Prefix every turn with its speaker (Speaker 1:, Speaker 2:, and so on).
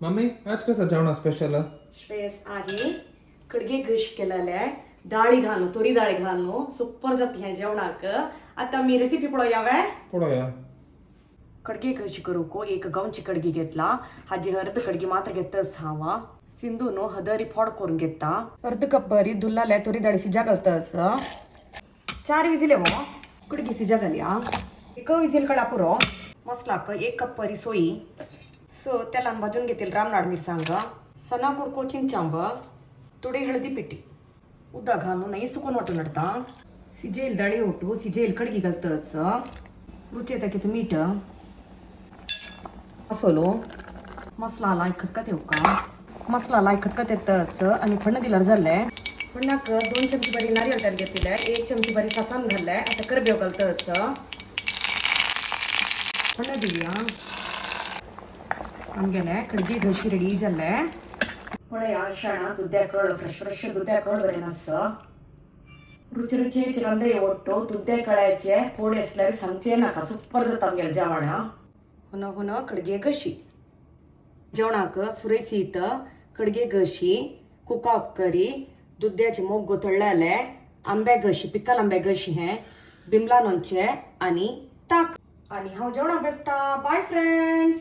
Speaker 1: Mummy आज कसं जेवण स्पेशल?
Speaker 2: श्रेयस आजी कडगे घश केलेले डाळी घालू तुरी डाळी घालू सुपर जात ह्या जेवणाक. आता मी रेसिपी पळोवया.
Speaker 1: पळोवया.
Speaker 2: कडगे कशी करू को एक गावची कडगी घेतला हाजी अर्ध कडगी मात्र घेतच हावा सिंधून हदरी फोड करून घेता अर्ध कप बरी दुल्लाल्या तुरी डाळी सिजा घालतस 4 विजिले हो कडगी सिजा घालया. एक विजिल कडा पुरो मसलाक 1 कप परी सोयी तेलान भाजून घेतील रामनाड मिरसांग सना कुडको चिंचांब थोडी हळदी पिठी उद्दा घालून नाही सुकून वाटून नडता सिजेल दळी ओटू सिजेल कडगी घालतच रुची येता मीठ मसालो मसला खतखत येऊ का मसला खतखत येतच आणि फण्ण दिल्यार जाल्ले फण्णाक 2 चमची बरी नारियल तेल घेतले 1 चमची बरी सासान घालले आता करबेव घालतच फण्ण दिल्या आमगेले कडगी घशी रेडी जाल्ले पळया शाणा दुद्या कळ फ्रेश दुद्या कळ बरें आस रुची रुची चिरंदे ओट्टो दुद्या कळ्याचे पोळे असल्यार सांगचे नाका सुपर जाता आमगेले जेवणा हुन कडगे घशी जेवणाक सुरैसीत कडगे घशी कुकाप करी दुद्याचे मोग गोतळले आंब्या घशी पिकल आंब्या घशी हे बिमला लोणचे आणि ताक आणि हांव जेवणाक बसता. Bye friends.